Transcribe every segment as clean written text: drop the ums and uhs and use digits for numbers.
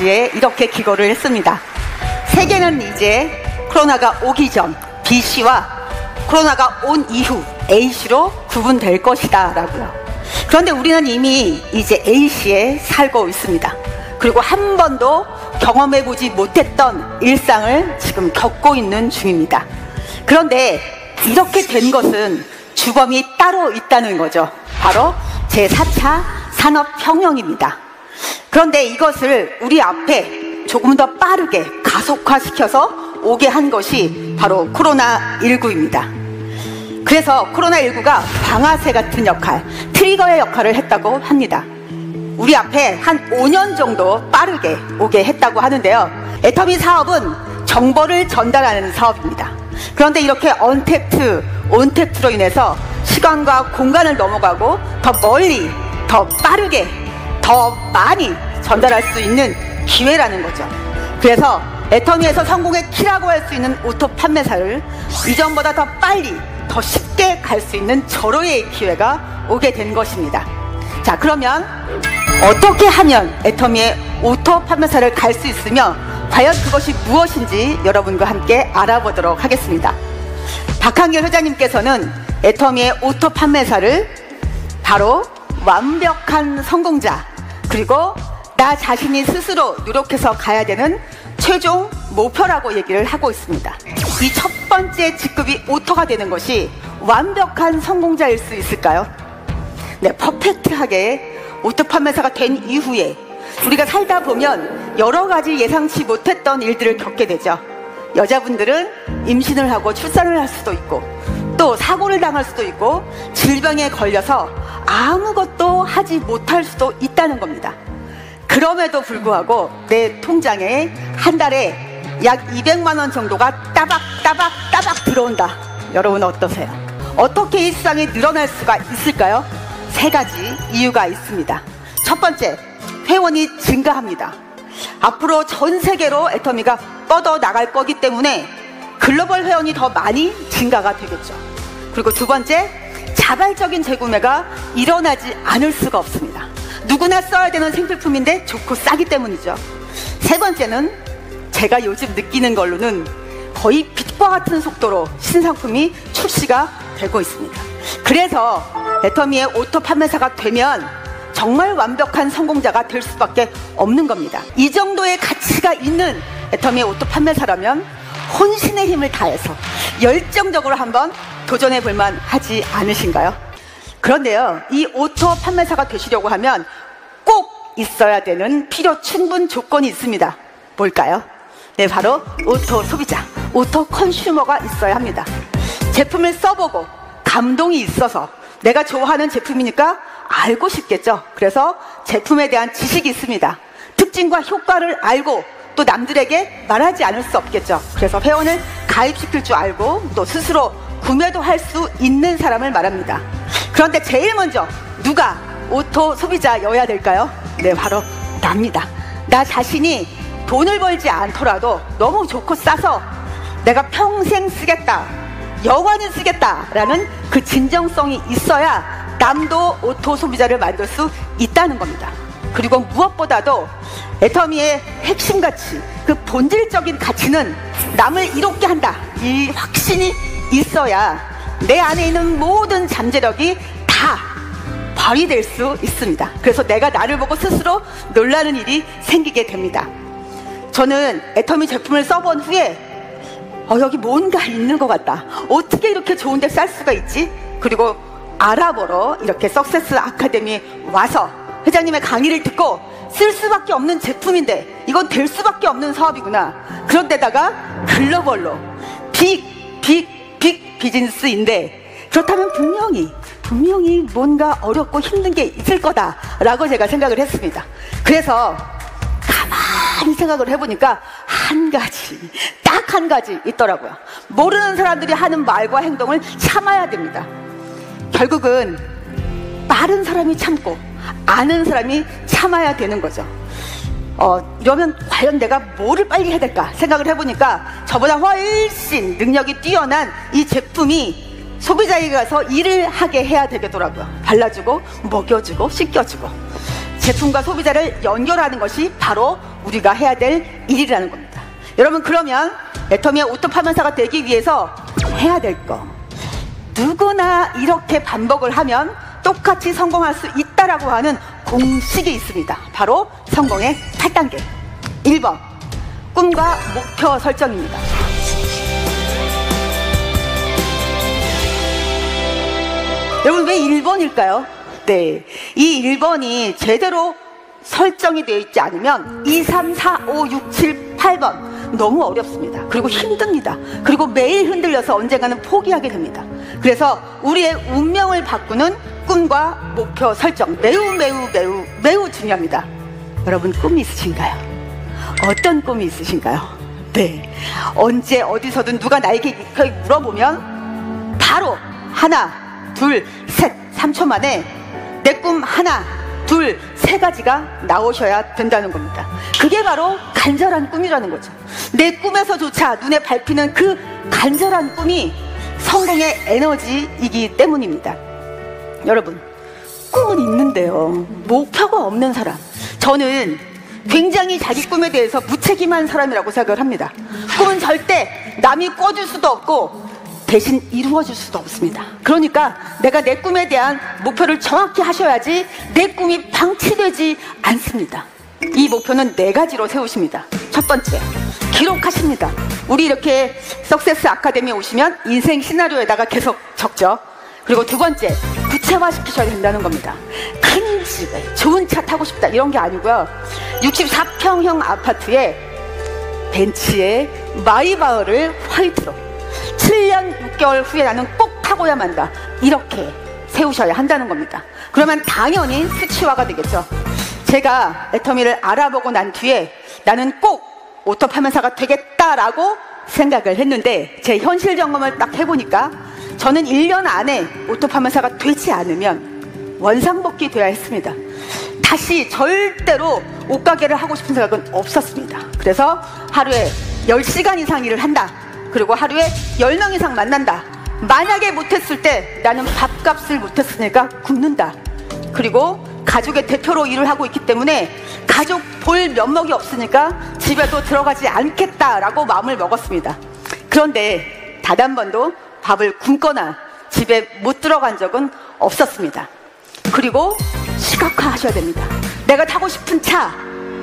이렇게 기고를 했습니다. 세계는 이제 코로나가 오기 전 BC와 코로나가 온 이후 A씨로 구분될 것이다 라고요. 그런데 우리는 이미 이제 A씨에 살고 있습니다. 그리고 한 번도 경험해보지 못했던 일상을 지금 겪고 있는 중입니다. 그런데 이렇게 된 것은 주범이 따로 있다는 거죠. 바로 제4차 산업혁명입니다. 그런데 이것을 우리 앞에 조금 더 빠르게 가속화시켜서 오게 한 것이 바로 코로나19입니다. 그래서 코로나19가 방아쇠 같은 역할, 트리거의 역할을 했다고 합니다. 우리 앞에 한 5년 정도 빠르게 오게 했다고 하는데요. 애터미 사업은 정보를 전달하는 사업입니다. 그런데 이렇게 언택트, 온택트로 인해서 시간과 공간을 넘어가고 더 멀리, 더 빠르게, 더 많이 전달할 수 있는 기회라는 거죠. 그래서 애터미에서 성공의 키라고 할 수 있는 오토 판매사를 이전보다 더 빨리, 더 쉽게 갈 수 있는 절호의 기회가 오게 된 것입니다. 자, 그러면 어떻게 하면 애터미의 오토 판매사를 갈 수 있으며 과연 그것이 무엇인지 여러분과 함께 알아보도록 하겠습니다. 박한결 회장님께서는 애터미의 오토 판매사를 바로 완벽한 성공자, 그리고 나 자신이 스스로 노력해서 가야 되는 최종 목표라고 얘기를 하고 있습니다. 이 첫 번째 직급이 오토가 되는 것이 완벽한 성공자일 수 있을까요? 네, 퍼펙트하게 오토 판매사가 된 이후에 우리가 살다 보면 여러 가지 예상치 못했던 일들을 겪게 되죠. 여자분들은 임신을 하고 출산을 할 수도 있고, 또 사고를 당할 수도 있고, 질병에 걸려서 아무것도 하지 못할 수도 있다는 겁니다. 그럼에도 불구하고 내 통장에 한 달에 약 200만 원 정도가 따박 들어온다. 여러분 어떠세요? 어떻게 일상이 늘어날 수가 있을까요? 3가지 이유가 있습니다. 첫 번째, 회원이 증가합니다. 앞으로 전 세계로 애터미가 뻗어나갈 거기 때문에 글로벌 회원이 더 많이 증가가 되겠죠. 그리고 두 번째, 자발적인 재구매가 일어나지 않을 수가 없습니다. 누구나 써야 되는 생필품인데 좋고 싸기 때문이죠. 세 번째는 제가 요즘 느끼는 걸로는 거의 빛과 같은 속도로 신상품이 출시가 되고 있습니다. 그래서 애터미의 오토 판매사가 되면 정말 완벽한 성공자가 될 수밖에 없는 겁니다. 이 정도의 가치가 있는 애터미의 오토 판매사라면 혼신의 힘을 다해서 열정적으로 한번 도전해 볼 만하지 않으신가요? 그런데요, 이 오토 판매사가 되시려고 하면 꼭 있어야 되는 필요 충분 조건이 있습니다. 뭘까요? 네, 바로 오토 소비자, 오토 컨슈머가 있어야 합니다. 제품을 써보고 감동이 있어서 내가 좋아하는 제품이니까 알고 싶겠죠. 그래서 제품에 대한 지식이 있습니다. 특징과 효과를 알고 또 남들에게 말하지 않을 수 없겠죠. 그래서 회원을 가입시킬 줄 알고 또 스스로 구매도 할 수 있는 사람을 말합니다. 그런데 제일 먼저 누가 오토 소비자여야 될까요? 네, 바로 납니다. 나 자신이 돈을 벌지 않더라도 너무 좋고 싸서 내가 평생 쓰겠다, 영원히 쓰겠다라는 그 진정성이 있어야 남도 오토 소비자를 만들 수 있다는 겁니다. 그리고 무엇보다도 애터미의 핵심 가치, 그 본질적인 가치는 남을 이롭게 한다, 이 확신이 있어야 내 안에 있는 모든 잠재력이 다 발휘될 수 있습니다. 그래서 내가 나를 보고 스스로 놀라는 일이 생기게 됩니다. 저는 애터미 제품을 써본 후에 여기 뭔가 있는 것 같다, 어떻게 이렇게 좋은데 쌀 수가 있지? 그리고 알아보러 이렇게 석세스 아카데미에 와서 회장님의 강의를 듣고 쓸 수밖에 없는 제품인데 이건 될 수밖에 없는 사업이구나. 그런데다가 글로벌로 빅 비즈니스인데 그렇다면 분명히 뭔가 어렵고 힘든 게 있을 거다라고 제가 생각을 했습니다. 그래서 가만히 생각을 해보니까 딱 한 가지 있더라고요. 모르는 사람들이 하는 말과 행동을 참아야 됩니다. 결국은 빠른 사람이 참고 아는 사람이 참아야 되는 거죠. 이러면 과연 내가 뭐를 빨리 해야 될까 생각을 해보니까 저보다 훨씬 능력이 뛰어난 이 제품이 소비자에게 가서 일을 하게 해야 되겠더라고요. 발라주고 먹여주고 씻겨주고 제품과 소비자를 연결하는 것이 바로 우리가 해야 될 일이라는 겁니다. 여러분, 그러면 애터미의 오토 파면사가 되기 위해서 해야 될 거, 누구나 이렇게 반복을 하면 똑같이 성공할 수 있다라고 하는 공식이 있습니다. 바로 성공의 8단계. 1번, 꿈과 목표 설정입니다. 여러분, 왜 1번일까요? 네, 이 1번이 제대로 설정이 되어 있지 않으면 2, 3, 4, 5, 6, 7, 8번 너무 어렵습니다. 그리고 힘듭니다. 그리고 매일 흔들려서 언젠가는 포기하게 됩니다. 그래서 우리의 운명을 바꾸는 꿈과 목표 설정, 매우 중요합니다. 여러분, 꿈이 있으신가요? 어떤 꿈이 있으신가요? 네, 언제 어디서든 누가 나에게 물어보면 바로 하나, 둘, 셋, 3초 만에 내 꿈 하나, 둘, 세 가지가 나오셔야 된다는 겁니다. 그게 바로 간절한 꿈이라는 거죠. 내 꿈에서조차 눈에 밟히는 그 간절한 꿈이 성공의 에너지이기 때문입니다. 여러분, 꿈은 있는데요, 목표가 없는 사람, 저는 굉장히 자기 꿈에 대해서 무책임한 사람이라고 생각을 합니다. 꿈은 절대 남이 꿔줄 수도 없고 대신 이루어질 수도 없습니다. 그러니까 내가 내 꿈에 대한 목표를 정확히 하셔야지 내 꿈이 방치되지 않습니다. 이 목표는 4가지로 세우십니다. 첫 번째, 기록하십니다. 우리 이렇게 석세스 아카데미에 오시면 인생 시나리오에다가 계속 적죠. 그리고 두 번째, 구체화시키셔야 된다는 겁니다. 큰 집에 좋은 차 타고 싶다 이런 게 아니고요, 64평형 아파트에 벤츠에 마이바흐를 화이트로 7년 6개월 후에 나는 꼭 타고야 만다, 이렇게 세우셔야 한다는 겁니다. 그러면 당연히 수치화가 되겠죠. 제가 애터미를 알아보고 난 뒤에 나는 꼭 오토 파면사가 되겠다라고 생각을 했는데, 제 현실 점검을 딱 해보니까 저는 1년 안에 오토 파면사가 되지 않으면 원상복귀 돼야 했습니다. 다시 절대로 옷가게를 하고 싶은 생각은 없었습니다. 그래서 하루에 10시간 이상 일을 한다, 그리고 하루에 10명 이상 만난다. 만약에 못했을 때 나는 밥값을 못했으니까 굶는다. 그리고 가족의 대표로 일을 하고 있기 때문에 가족 볼 면목이 없으니까 집에도 들어가지 않겠다라고 마음을 먹었습니다. 그런데 단 한 번도 밥을 굶거나 집에 못 들어간 적은 없었습니다. 그리고 시각화 하셔야 됩니다. 내가 타고 싶은 차,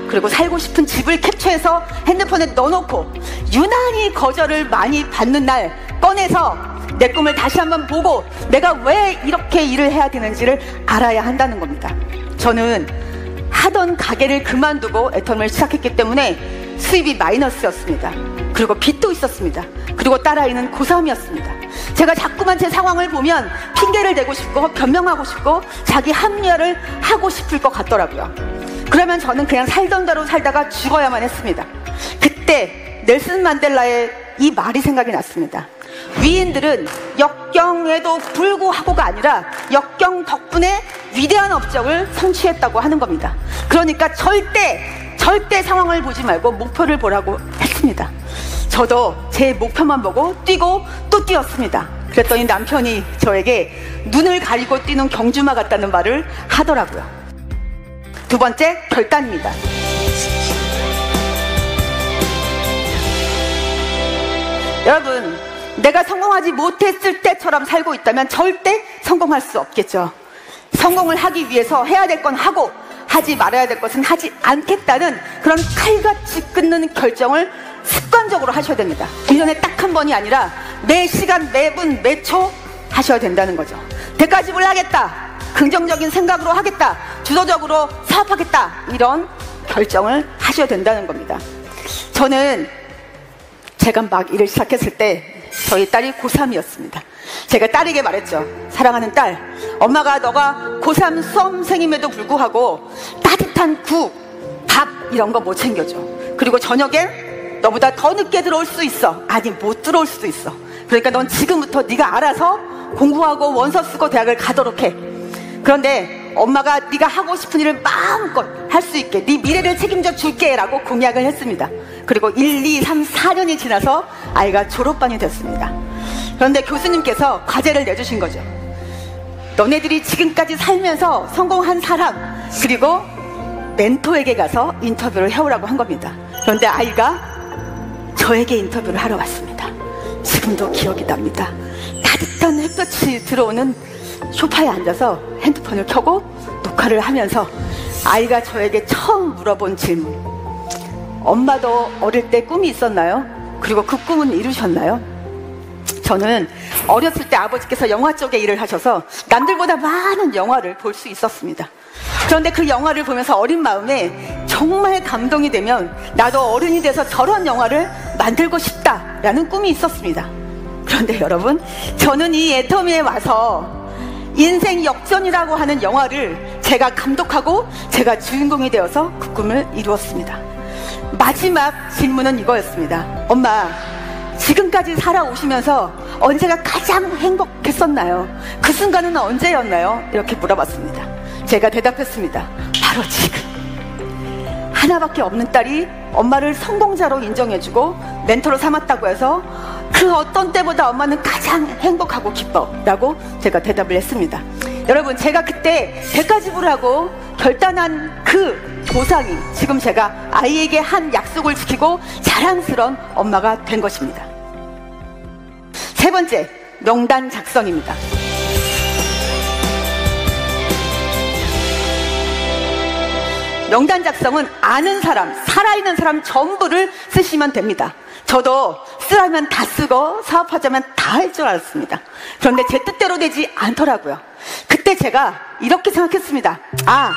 그리고 살고 싶은 집을 캡처해서 핸드폰에 넣어놓고 유난히 거절을 많이 받는 날 꺼내서 내 꿈을 다시 한번 보고 내가 왜 이렇게 일을 해야 되는지를 알아야 한다는 겁니다. 저는 하던 가게를 그만두고 애터미를 시작했기 때문에 수입이 마이너스였습니다. 그리고 빚도 있었습니다. 그리고 딸아이는 고3이었습니다. 제가 자꾸만 제 상황을 보면 핑계를 대고 싶고 변명하고 싶고 자기 합리화를 하고 싶을 것 같더라고요. 그러면 저는 그냥 살던 대로 살다가 죽어야만 했습니다. 그때 넬슨 만델라의 이 말이 생각이 났습니다. 위인들은 역경에도 불구하고가 아니라 역경 덕분에 위대한 업적을 성취했다고 하는 겁니다. 그러니까 절대 상황을 보지 말고 목표를 보라고 했습니다. 저도 제 목표만 보고 뛰고 또 뛰었습니다. 그랬더니 남편이 저에게 눈을 가리고 뛰는 경주마 같다는 말을 하더라고요. 두 번째, 결단입니다. 여러분, 내가 성공하지 못했을 때처럼 살고 있다면 절대 성공할 수 없겠죠. 성공을 하기 위해서 해야 될 건 하고 하지 말아야 될 것은 하지 않겠다는 그런 칼같이 끊는 결정을 습관적으로 하셔야 됩니다. 1년에 딱 한 번이 아니라 매 시간, 매 분, 매 초 하셔야 된다는 거죠. 대가집을 하겠다, 긍정적인 생각으로 하겠다, 주도적으로 사업하겠다, 이런 결정을 하셔야 된다는 겁니다. 저는 제가 막 일을 시작했을 때 저희 딸이 고3이었습니다. 제가 딸에게 말했죠. 사랑하는 딸, 엄마가 너가 고3 수험생임에도 불구하고 따뜻한 국, 밥 이런 거 못 챙겨줘. 그리고 저녁에 너보다 더 늦게 들어올 수 있어. 아니, 못 들어올 수도 있어. 그러니까 넌 지금부터 네가 알아서 공부하고 원서 쓰고 대학을 가도록 해. 그런데 엄마가 네가 하고 싶은 일을 마음껏 할 수 있게 네 미래를 책임져 줄게 라고 공약을 했습니다. 그리고 1, 2, 3, 4년이 지나서 아이가 졸업반이 됐습니다. 그런데 교수님께서 과제를 내주신 거죠. 너네들이 지금까지 살면서 성공한 사람, 그리고 멘토에게 가서 인터뷰를 해오라고 한 겁니다. 그런데 아이가 저에게 인터뷰를 하러 왔습니다. 지금도 기억이 납니다. 따뜻한 햇볕이 들어오는 소파에 앉아서 핸드폰을 켜고 녹화를 하면서 아이가 저에게 처음 물어본 질문, 엄마도 어릴 때 꿈이 있었나요? 그리고 그 꿈은 이루셨나요? 저는 어렸을 때 아버지께서 영화 쪽에 일을 하셔서 남들보다 많은 영화를 볼 수 있었습니다. 그런데 그 영화를 보면서 어린 마음에 정말 감동이 되면 나도 어른이 돼서 저런 영화를 만들고 싶다라는 꿈이 있었습니다. 그런데 여러분, 저는 이 애터미에 와서 인생 역전이라고 하는 영화를 제가 감독하고 제가 주인공이 되어서 그 꿈을 이루었습니다. 마지막 질문은 이거였습니다. 엄마, 지금까지 살아오시면서 언제가 가장 행복했었나요? 그 순간은 언제였나요? 이렇게 물어봤습니다. 제가 대답했습니다. 바로 지금. 하나밖에 없는 딸이 엄마를 성공자로 인정해주고 멘토로 삼았다고 해서 그 어떤 때보다 엄마는 가장 행복하고 기뻐 라고 제가 대답을 했습니다. 여러분, 제가 그때 100가지 불하고 결단한 그 보상이 지금 제가 아이에게 한 약속을 지키고 자랑스러운 엄마가 된 것입니다. 세 번째, 명단 작성입니다. 명단 작성은 아는 사람, 살아있는 사람 전부를 쓰시면 됩니다. 저도 쓰라면 다 쓰고 사업하자면 다 할 줄 알았습니다. 그런데 제 뜻대로 되지 않더라고요. 그때 제가 이렇게 생각했습니다. 아,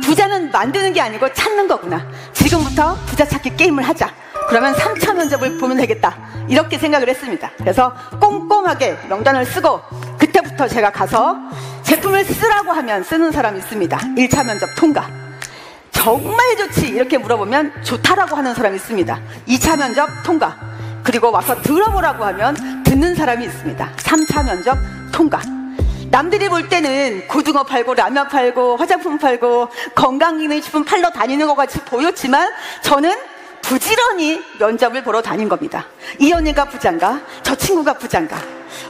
부자는 만드는 게 아니고 찾는 거구나. 지금부터 부자 찾기 게임을 하자. 그러면 3차 면접을 보면 되겠다. 이렇게 생각을 했습니다. 그래서 꼼꼼하게 명단을 쓰고 그때부터 제가 가서 제품을 쓰라고 하면 쓰는 사람이 있습니다. 1차 면접 통과. 정말 좋지 이렇게 물어보면 좋다라고 하는 사람이 있습니다. 2차 면접 통과. 그리고 와서 들어보라고 하면 듣는 사람이 있습니다. 3차 면접 통과. 남들이 볼 때는 고등어 팔고 라면 팔고 화장품 팔고 건강기능식품 팔러 다니는 것 같이 보였지만 저는 부지런히 면접을 보러 다닌 겁니다. 이 언니가 부자인가? 저 친구가 부자인가?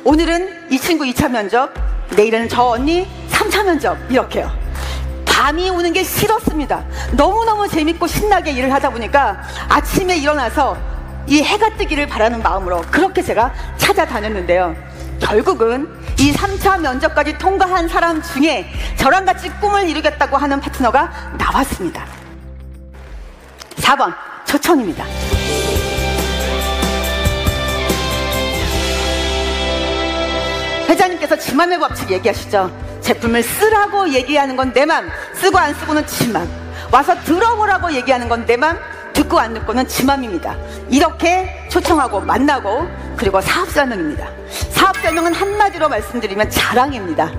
오늘은 이 친구 2차 면접, 내일은 저 언니 3차 면접, 이렇게요. 밤이 오는 게 싫었습니다. 너무너무 재밌고 신나게 일을 하다 보니까 아침에 일어나서 이 해가 뜨기를 바라는 마음으로 그렇게 제가 찾아다녔는데요. 결국은 이 3차 면접까지 통과한 사람 중에 저랑 같이 꿈을 이루겠다고 하는 파트너가 나왔습니다. 4번, 초청입니다. 회장님께서 지맘의 법칙 얘기하시죠. 제품을 쓰라고 얘기하는 건 내 맘, 쓰고 안 쓰고는 지맘. 와서 들어보라고 얘기하는 건 내 맘, 듣고 안 듣고는 지맘입니다. 이렇게 초청하고 만나고, 그리고 사업설명입니다. 사업설명은 한마디로 말씀드리면 자랑입니다.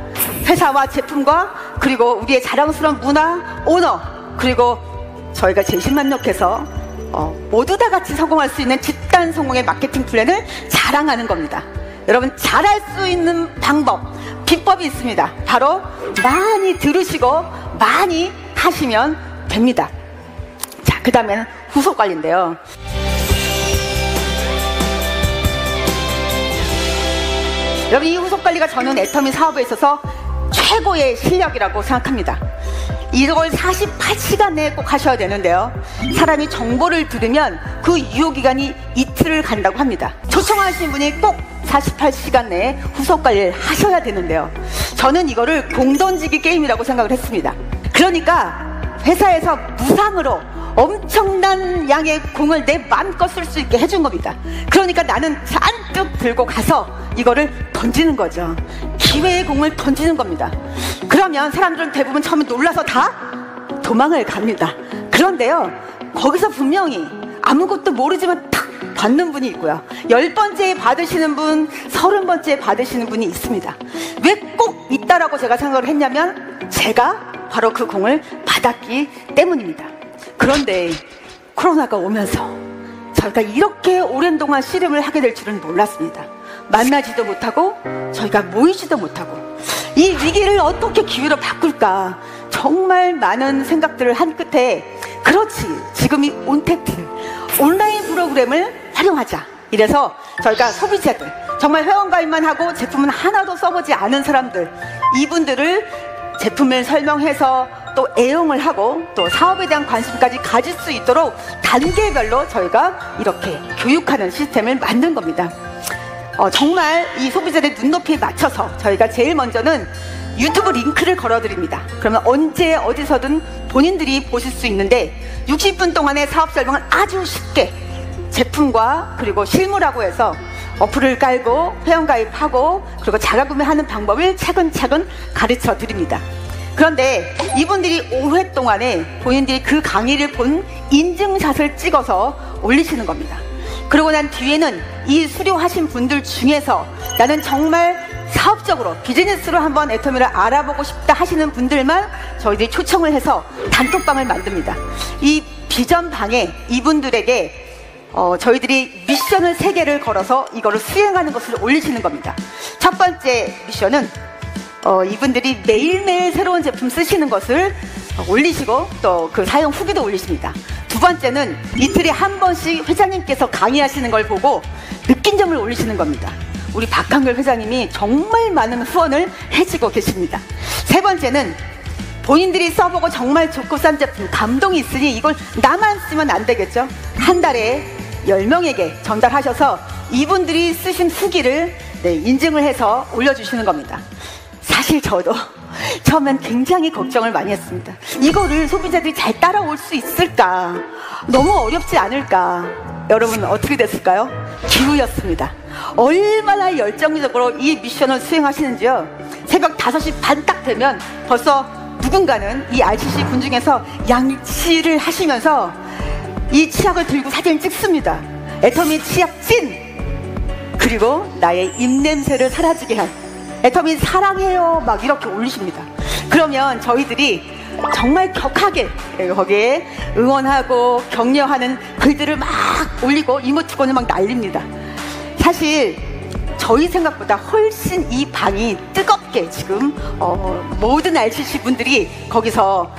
회사와 제품과 그리고 우리의 자랑스러운 문화, 오너, 그리고 저희가 제신만족해서 모두 다 같이 성공할 수 있는 집단 성공의 마케팅 플랜을 자랑하는 겁니다. 여러분, 잘할 수 있는 방법, 비법이 있습니다. 바로 많이 들으시고 많이 하시면 됩니다. 자, 그 다음에는 후속 관리인데요. 여러분, 이 후속 관리가 저는 애터미 사업에 있어서 최고의 실력이라고 생각합니다. 이걸 48시간 내에 꼭 하셔야 되는데요. 사람이 정보를 들으면 그 유효기간이 이틀을 간다고 합니다. 초청하신 분이 꼭 48시간 내에 후속 관리를 하셔야 되는데요. 저는 이거를 공 던지기 게임이라고 생각을 했습니다. 그러니까 회사에서 무상으로 엄청난 양의 공을 내 마음껏 쓸 수 있게 해준 겁니다. 그러니까 나는 잔뜩 들고 가서 이거를 던지는 거죠. 기회의 공을 던지는 겁니다. 그러면 사람들은 대부분 처음에 놀라서 다 도망을 갑니다. 그런데요, 거기서 분명히 아무것도 모르지만 탁 받는 분이 있고요, 10번째 받으시는 분, 30번째 받으시는 분이 있습니다. 왜 꼭 있다라고 제가 생각을 했냐면 제가 바로 그 공을 받았기 때문입니다. 그런데 코로나가 오면서 저희가 이렇게 오랜 동안 씨름을 하게 될 줄은 몰랐습니다. 만나지도 못하고 저희가 모이지도 못하고 이 위기를 어떻게 기회로 바꿀까 정말 많은 생각들을 한 끝에, 그렇지, 지금이 온택트 온라인 프로그램을 활용하자. 이래서 저희가 소비자들, 정말 회원가입만 하고 제품은 하나도 써보지 않은 사람들, 이분들을 제품을 설명해서 또 애용을 하고 또 사업에 대한 관심까지 가질 수 있도록 단계별로 저희가 이렇게 교육하는 시스템을 만든 겁니다. 정말 이 소비자들의 눈높이에 맞춰서 저희가 제일 먼저는 유튜브 링크를 걸어드립니다. 그러면 언제 어디서든 본인들이 보실 수 있는데 60분 동안의 사업 설명을 아주 쉽게 제품과 그리고 실무라고 해서 어플을 깔고 회원가입하고 그리고 자가구매하는 방법을 차근차근 가르쳐 드립니다. 그런데 이분들이 5회 동안에 본인들이 그 강의를 본 인증샷을 찍어서 올리시는 겁니다. 그러고 난 뒤에는 이 수료하신 분들 중에서 나는 정말 사업적으로 비즈니스로 한번 애터미를 알아보고 싶다 하시는 분들만 저희들이 초청을 해서 단톡방을 만듭니다. 이 비전방에 이분들에게 저희들이 미션을 3개를 걸어서 이거를 수행하는 것을 올리시는 겁니다. 첫 번째 미션은 이분들이 매일매일 새로운 제품 쓰시는 것을 올리시고 또 그 사용 후기도 올리십니다. 두 번째는 이틀에 한 번씩 회장님께서 강의하시는 걸 보고 느낀 점을 올리시는 겁니다. 우리 박한글 회장님이 정말 많은 후원을 해주고 계십니다. 세 번째는 본인들이 써보고 정말 좋고 싼 제품 감동이 있으니 이걸 나만 쓰면 안 되겠죠. 한 달에 10명에게 전달하셔서 이분들이 쓰신 후기를 인증을 해서 올려주시는 겁니다. 사실 저도 처음엔 굉장히 걱정을 많이 했습니다. 이거를 소비자들이 잘 따라올 수 있을까? 너무 어렵지 않을까? 여러분 어떻게 됐을까요? 기우였습니다. 얼마나 열정적으로 이 미션을 수행하시는지요. 새벽 5시 반 딱 되면 벌써 누군가는 이 RCC 분 중에서 양치를 하시면서 이 치약을 들고 사진을 찍습니다. 애터미 치약 찐! 그리고 나의 입냄새를 사라지게 한 애터미 사랑해요 막 이렇게 올리십니다. 그러면 저희들이 정말 격하게 거기에 응원하고 격려하는 글들을 막 올리고 이모티콘을 막 날립니다. 사실 저희 생각보다 훨씬 이 방이 뜨겁게 지금 모든 RCC 분들이 거기서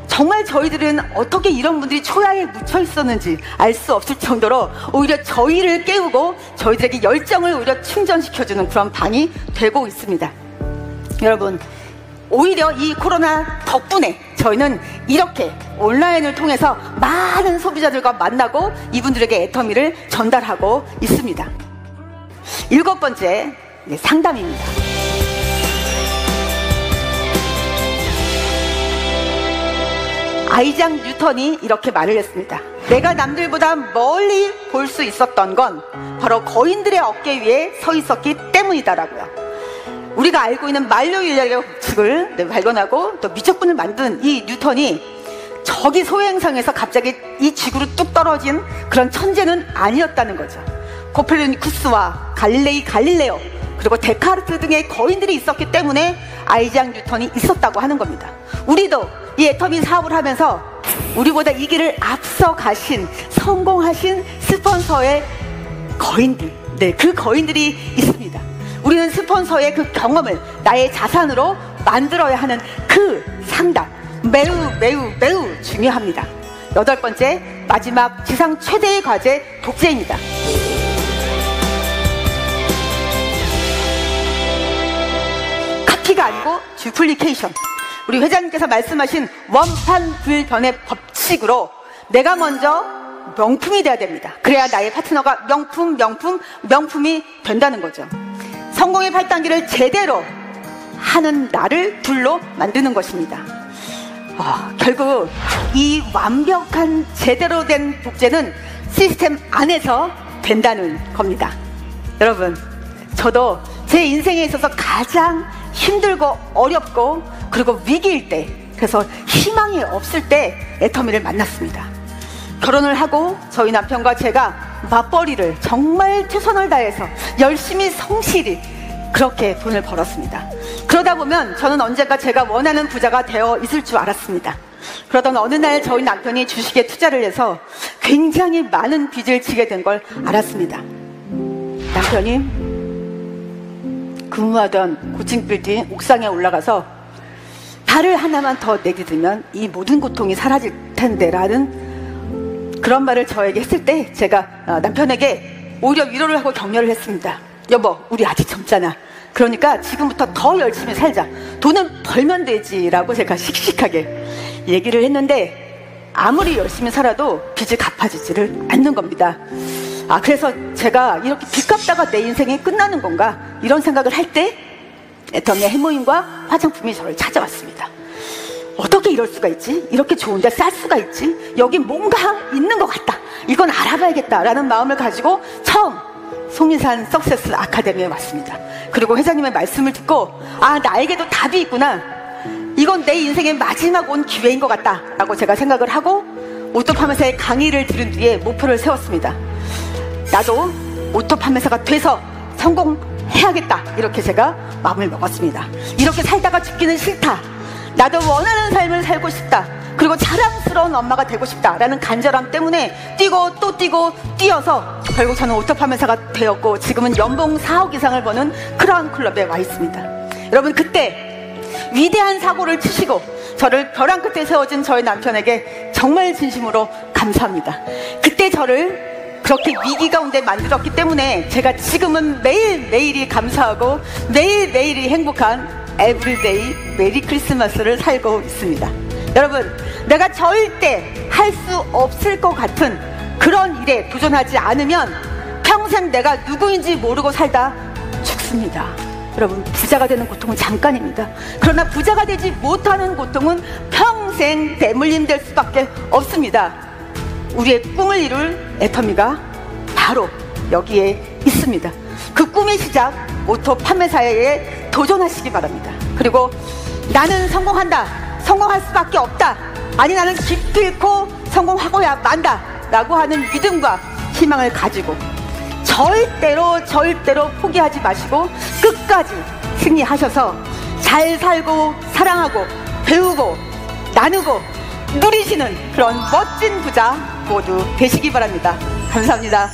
정말 저희들은 어떻게 이런 분들이 초야에 묻혀 있었는지 알 수 없을 정도로 오히려 저희를 깨우고 저희들에게 열정을 오히려 충전시켜주는 그런 방이 되고 있습니다. 여러분 오히려 이 코로나 덕분에 저희는 이렇게 온라인을 통해서 많은 소비자들과 만나고 이분들에게 애터미를 전달하고 있습니다. 7번째 상담입니다. 아이작 뉴턴이 이렇게 말을 했습니다. 내가 남들보다 멀리 볼 수 있었던 건 바로 거인들의 어깨 위에 서 있었기 때문이다라고요. 우리가 알고 있는 만료인력의 법칙을 발견하고 또 미적분을 만든 이 뉴턴이 저기 소행성에서 갑자기 이 지구로 뚝 떨어진 그런 천재는 아니었다는 거죠. 코페르니쿠스와 갈릴레오 그리고 데카르트 등의 거인들이 있었기 때문에 아이작 뉴턴이 있었다고 하는 겁니다. 우리도 이 애터미 사업을 하면서 우리보다 이 길을 앞서 가신 성공하신 스폰서의 거인들, 그 거인들이 있습니다. 우리는 스폰서의 그 경험을 나의 자산으로 만들어야 하는 그 상담 매우 중요합니다. 8번째 마지막 지상 최대의 과제 독재입니다. 카피가 아니고 듀플리케이션. 우리 회장님께서 말씀하신 원판 불변의 법칙으로 내가 먼저 명품이 돼야 됩니다. 그래야 나의 파트너가 명품이 된다는 거죠. 성공의 8단계를 제대로 하는 나를 둘로 만드는 것입니다. 결국 이 완벽한 제대로 된 독재는 시스템 안에서 된다는 겁니다. 여러분 저도 제 인생에 있어서 가장 힘들고 어렵고 그리고 위기일 때, 그래서 희망이 없을 때 애터미를 만났습니다. 결혼을 하고 저희 남편과 제가 맞벌이를 정말 최선을 다해서 열심히 성실히 그렇게 돈을 벌었습니다. 그러다 보면 저는 언젠가 제가 원하는 부자가 되어 있을 줄 알았습니다. 그러던 어느 날 저희 남편이 주식에 투자를 해서 굉장히 많은 빚을 지게 된 걸 알았습니다. 남편이 근무하던 고층 빌딩 옥상에 올라가서 달을 하나만 더 내딛으면 이 모든 고통이 사라질 텐데 라는 그런 말을 저에게 했을 때 제가 남편에게 오히려 위로를 하고 격려를 했습니다. 여보 우리 아직 젊잖아. 그러니까 지금부터 더 열심히 살자. 돈은 벌면 되지 라고 제가 씩씩하게 얘기를 했는데 아무리 열심히 살아도 빚이 갚아지지를 않는 겁니다. 그래서 제가 이렇게 빚 갚다가 내 인생이 끝나는 건가 이런 생각을 할 때 애터미의 해모임과 화장품이 저를 찾아왔습니다. 어떻게 이럴 수가 있지? 이렇게 좋은데 쌀 수가 있지? 여기 뭔가 있는 것 같다. 이건 알아봐야겠다라는 마음을 가지고 처음 송리산 석세스 아카데미에 왔습니다. 그리고 회장님의 말씀을 듣고 나에게도 답이 있구나. 이건 내 인생의 마지막 온 기회인 것 같다 라고 제가 생각을 하고 오토 판매사의 강의를 들은 뒤에 목표를 세웠습니다. 나도 오토 판매사가 돼서 성공해야겠다 이렇게 제가 마음을 먹었습니다. 이렇게 살다가 죽기는 싫다. 나도 원하는 삶을 살고 싶다. 그리고 자랑스러운 엄마가 되고 싶다라는 간절함 때문에 뛰고 또 뛰고 뛰어서 결국 저는 오토 판매사가 되었고 지금은 연봉 4억 이상을 버는 크라운 클럽에 와 있습니다. 여러분, 그때 위대한 사고를 치시고 저를 벼랑 끝에 세워진 저희 남편에게 정말 진심으로 감사합니다. 그때 저를 그렇게 위기 가운데 만들었기 때문에 제가 지금은 매일매일이 감사하고 매일매일이 행복한 에브리데이 메리 크리스마스를 살고 있습니다. 여러분, 내가 절대 할 수 없을 것 같은 그런 일에 도전하지 않으면 평생 내가 누구인지 모르고 살다 죽습니다. 여러분, 부자가 되는 고통은 잠깐입니다. 그러나 부자가 되지 못하는 고통은 평생 대물림 될 수밖에 없습니다. 우리의 꿈을 이룰 애터미가 바로 여기에 있습니다. 그 꿈의 시작, 오토 판매사에 도전하시기 바랍니다. 그리고 나는 성공한다, 성공할 수밖에 없다, 아니 나는 기필코 성공하고야 만다 라고 하는 믿음과 희망을 가지고 절대로 포기하지 마시고 끝까지 승리하셔서 잘 살고 사랑하고 배우고 나누고 누리시는 그런 멋진 부자 모두 되시기 바랍니다. 감사합니다.